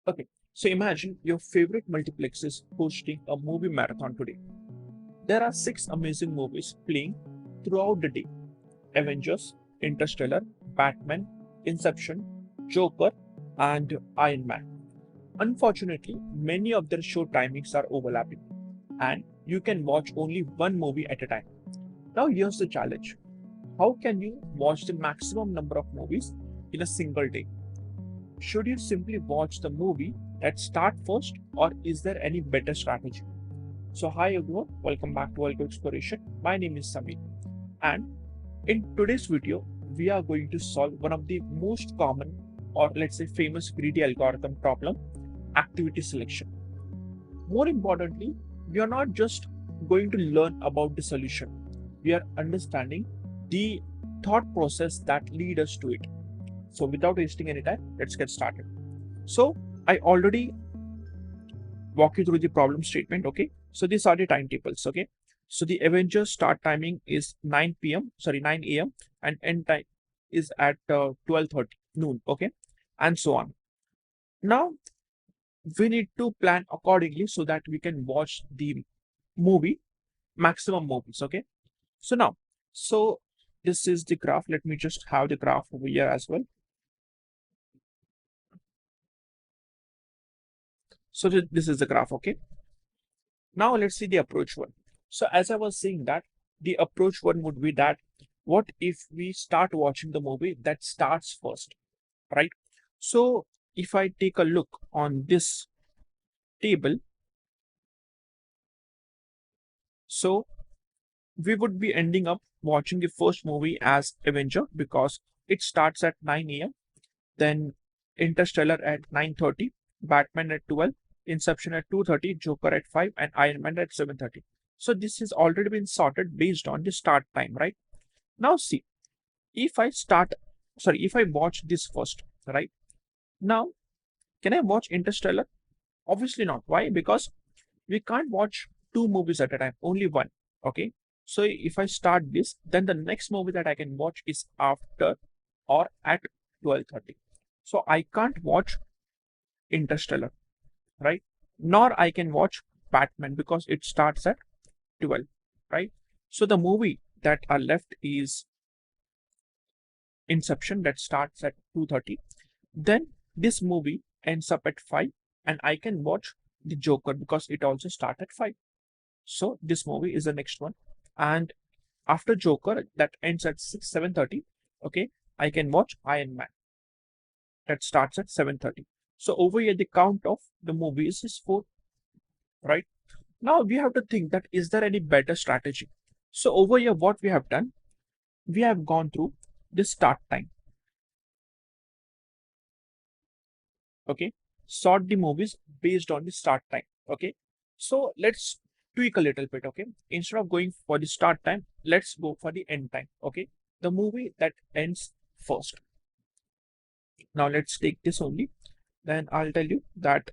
Okay, so imagine your favorite multiplex is hosting a movie marathon today. There are six amazing movies playing throughout the day: Avengers, Interstellar, Batman, Inception, Joker, and Iron Man. Unfortunately, many of their show timings are overlapping, and you can watch only one movie at a time. Now, here's the challenge: how can you watch the maximum number of movies in a single day? Should you simply watch the movie that start first, or is there any better strategy? So hi everyone, welcome back to AlgoXploration. My name is Samir, and in today's video, we are going to solve one of the most common, or let's say famous greedy algorithm problem: activity selection. More importantly, we are not just going to learn about the solution, we are understanding the thought process that lead us to it. So without wasting any time, let's get started. So I already walk you through the problem statement. Okay, so these are the timetables. Okay, so the Avengers start timing is 9 a.m. and end time is at 12:30 noon. Okay, and so on. Now we need to plan accordingly so that we can watch the movie maximum movies. Okay, so now, so this is the graph. Let me just have the graph over here as well. So this is the graph. Okay, now let's see the approach one. So as I was saying that the approach one would be that what if we start watching the movie that starts first, right? So if I take a look on this table, so we would be ending up watching the first movie as Avenger because it starts at 9 a.m. Then Interstellar at 9:30, Batman at 12, Inception at 2:30, Joker at 5, and Iron Man at 7:30. So this has already been sorted based on the start time, right? Now see, if I start, sorry, if I watch this first, right? Now, can I watch Interstellar? Obviously not. Why? Because we can't watch two movies at a time, only one. Okay. So if I start this, then the next movie that I can watch is after or at 12:30. So I can't watch Interstellar, right? Nor I can watch Batman because it starts at 12, right? So the movie that are left is Inception that starts at 2:30. Then this movie ends up at 5 and I can watch the Joker because it also starts at 5. So this movie is the next one. And after Joker that ends at 6, 7:30, okay, I can watch Iron Man that starts at 7:30. So over here the count of the movies is 4, right? Now we have to think that is there any better strategy? So over here what we have done, we have gone through the start time. Okay, sort the movies based on the start time. Okay, so let's tweak a little bit. Okay, instead of going for the start time, let's go for the end time. Okay, the movie that ends first. Now let's take this only, then I'll tell you that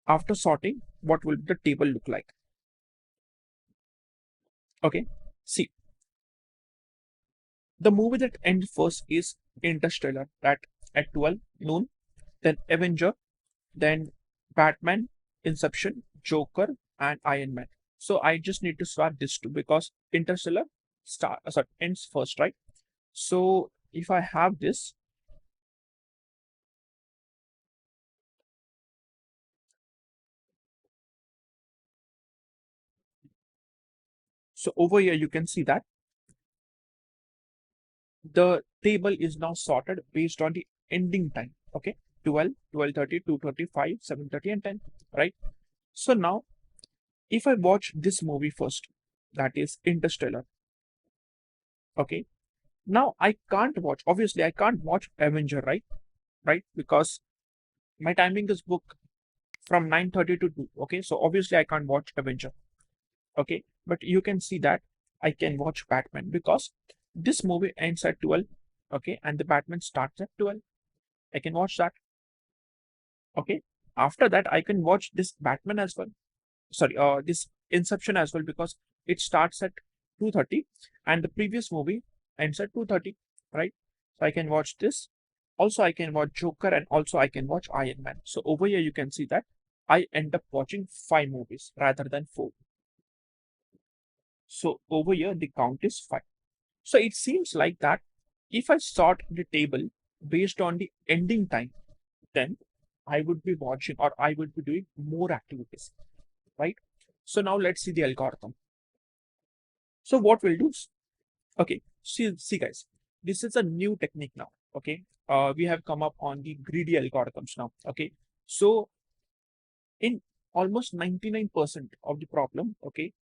after sorting what will the table look like. Okay, see, the movie that ends first is Interstellar at 12 noon, then Avenger, then Batman, Inception, Joker, and Iron Man. So I just need to swap this two because Interstellar ends first, right? So if I have this, so over here you can see that the table is now sorted based on the ending time. Okay, 12, 12:30, 2:35, 7:30, and 10, right? So now if I watch this movie first, that is Interstellar, okay, now I can't watch, obviously I can't watch Avenger, right? Right, because my timing is booked from 9:30 to 2. Okay, so obviously I can't watch Avenger. Okay, but you can see that I can watch Batman because this movie ends at 12. Okay, and the Batman starts at 12. I can watch that. Okay, after that I can watch this Batman as well. Sorry, this Inception as well because it starts at 2:30 and the previous movie ends at 2:30, right? So I can watch this. Also, I can watch Joker, and also I can watch Iron Man. So over here, you can see that I end up watching 5 movies rather than 4. So over here, the count is 5. So it seems like that if I sort the table based on the ending time, then I would be watching or I would be doing more activities, right? So now let's see the algorithm. So what we'll do, okay, see guys, this is a new technique now, okay? We have come up on the greedy algorithms now, okay? So in almost 99% of the problem, okay,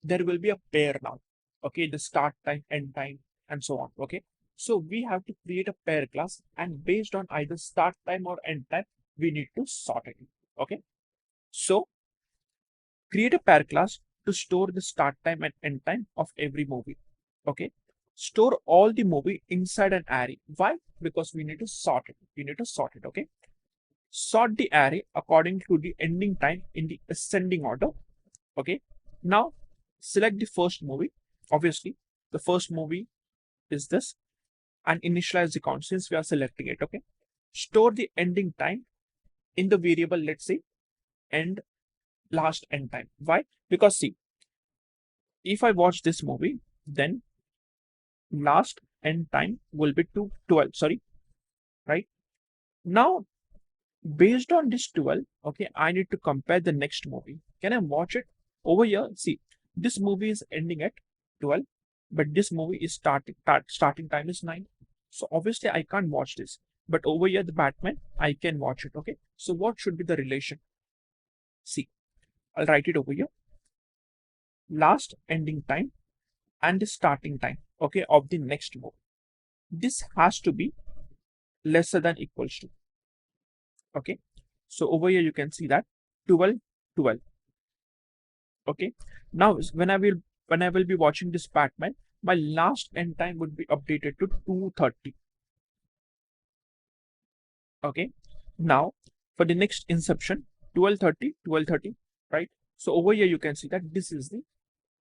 there will be a pair now, okay? The start time, end time, and so on, okay? So we have to create a pair class, and based on either start time or end time, we need to sort it, okay? So create a pair class to store the start time and end time of every movie. Okay. Store all the movie inside an array. Why? Because we need to sort it. We need to sort it. Okay. Sort the array according to the ending time in the ascending order. Okay. Now select the first movie. Obviously, the first movie is this, and initialize the count since we are selecting it. Okay. Store the ending time in the variable, let's say, end last end time. Why? Because see, if I watch this movie, then last end time will be 12. Sorry, right? Now, based on this 12, okay, I need to compare the next movie. Can I watch it over here? See, this movie is ending at 12, but this movie is starting time is 9. So obviously I can't watch this. But over here, the Batman, I can watch it. Okay. So what should be the relation? See, I'll write it over here. Last ending time and the starting time, okay, of the next movie. This has to be lesser than equals to, okay. So over here you can see that 12 12, okay. Now when I will be watching this Batman, my last end time would be updated to 2:30, okay. Now for the next inception, 12:30, right? So over here you can see that this is the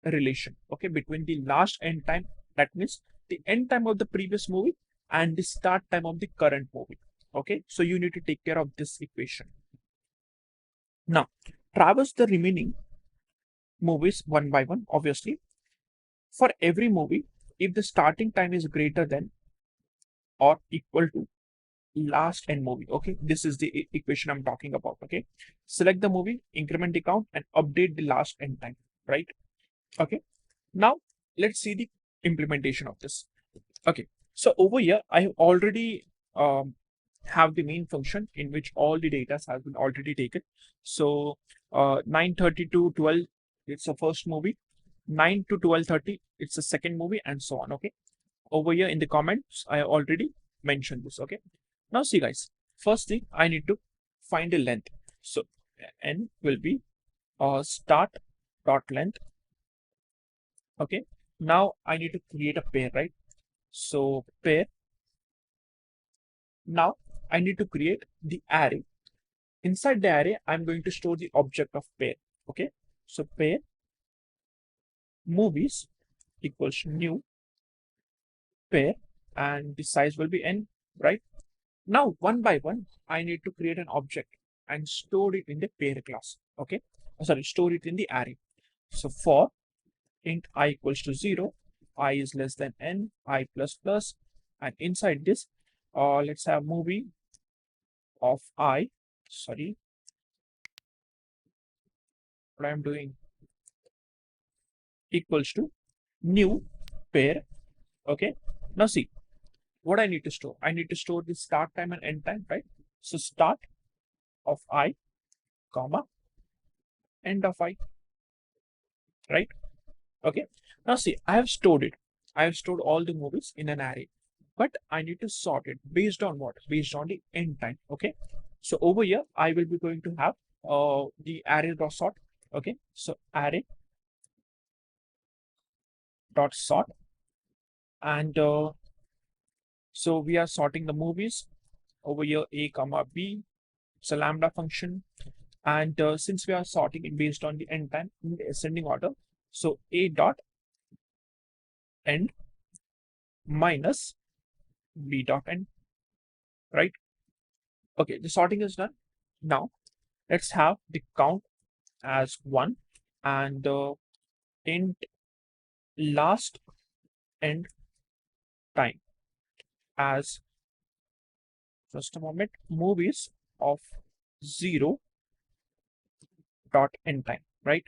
relation, okay, between the last end time, that means the end time of the previous movie, and the start time of the current movie, okay. So you need to take care of this equation. Now traverse the remaining movies one by one. Obviously, for every movie, if the starting time is greater than or equal to last end movie, okay, this is the equation I'm talking about, okay. Select the movie, increment the count, and update the last end time, right? Okay. Now let's see the implementation of this. Okay, so over here I have already have the main function in which all the data has been already taken. So 9:30 to 12, it's the first movie. 9 to 12:30, it's the second movie, and so on. Okay, over here in the comments I have already mentioned this. Okay, now see guys, first thing I need to find the length. So n will be start dot length. Okay, now I need to create a pair, right? So pair. Now I need to create the array. Inside the array, I'm going to store the object of pair. Okay. So pair movies equals new pair, and the size will be n, right? Now one by one, I need to create an object and store it in the pair class. Okay. Sorry, store it in the array. So for int I equals to 0, I is less than n, I plus plus, and inside this, let's have movie of I, sorry, what I'm doing, equals to new pair. Okay. Now see what I need to store. I need to store the start time and end time, right? So start of I, comma, end of I, right? Okay. Now see, I have stored it. I have stored all the movies in an array, but I need to sort it based on what? Based on the end time. Okay. So over here, I will be going to have the array dot sort. Okay. So array dot sort, and so we are sorting the movies over here, a comma b. It's a lambda function, and since we are sorting it based on the end time in the ascending order, so a dot end minus b dot end. right? Okay, the sorting is done. Now let's have the count as 1 and the int last end time as, just a moment, movies of 0 dot end time, right?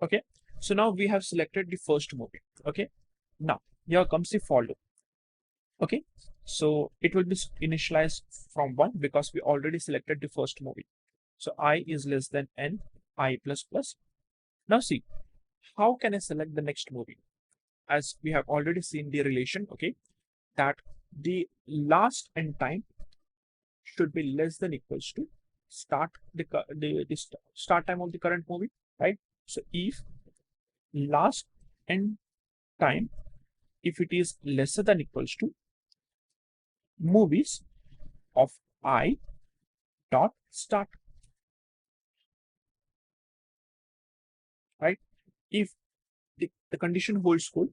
Okay, so now we have selected the first movie. Okay, now here comes the for loop. Okay, so it will be initialized from 1 because we already selected the first movie. So I is less than n, I plus plus. Now see, how can I select the next movie? As we have already seen the relation, okay, that the last end time should be less than equals to start the start time of the current movie, right? So if last end time, if it is lesser than equals to movies of I dot start, right? If the condition holds good,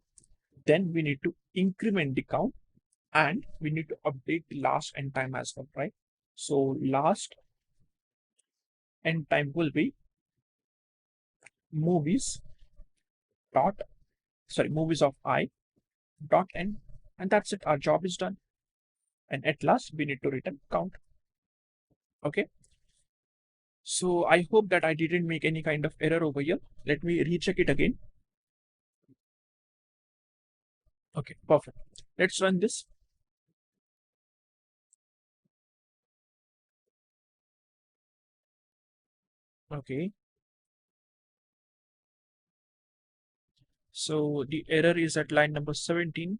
then we need to increment the count and we need to update the last end time as well, right? So last end time will be movies dot, sorry, movies of I dot end, and that's it. Our job is done. And at last, we need to return count. Okay. So I hope that I didn't make any kind of error over here. Let me recheck it again. Okay, perfect. Let's run this. Okay. So the error is at line number 17.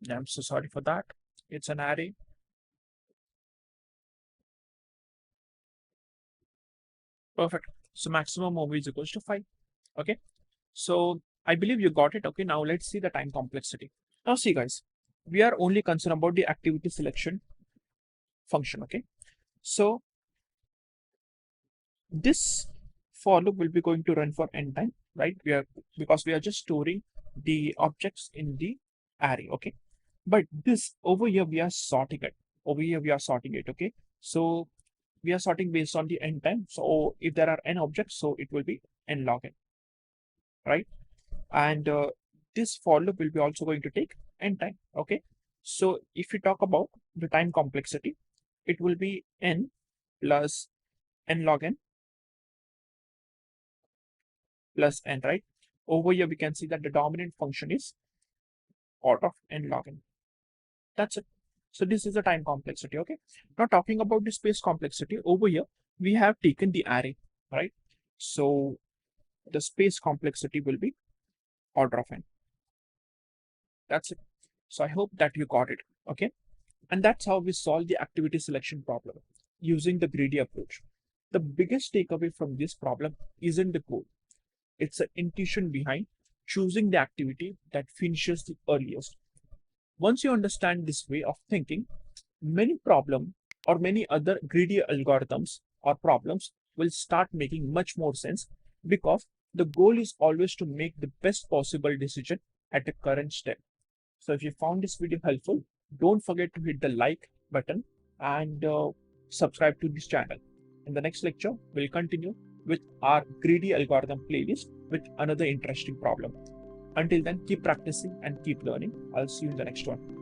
I'm so sorry for that. It's an array. Perfect. So maximum movie is equals to 5. Okay. So I believe you got it. Okay. Now let's see the time complexity. Now see guys, we are only concerned about the activity selection function. Okay. So this for loop will be going to run for n time, right? Because we are just storing the objects in the array. Okay. But this over here, we are sorting it. Over here, we are sorting it. Okay. So we are sorting based on the n time. So if there are n objects, so it will be n log n, right? And this for loop will be also going to take n time. Okay. So if we talk about the time complexity, it will be n plus n log n plus n, right? Over here, we can see that the dominant function is order of n log n. That's it. So this is the time complexity. Okay. Now talking about the space complexity, over here, we have taken the array, right? So the space complexity will be order of n. That's it. So I hope that you got it. Okay. And that's how we solve the activity selection problem using the greedy approach. The biggest takeaway from this problem isn't the code. It's the intuition behind choosing the activity that finishes the earliest. Once you understand this way of thinking, many problem or many other greedy algorithms or problems will start making much more sense because the goal is always to make the best possible decision at the current step. So if you found this video helpful, don't forget to hit the like button and subscribe to this channel. In the next lecture, we'll continue with our greedy algorithm playlist with another interesting problem. Until then, keep practicing and keep learning. I'll see you in the next one.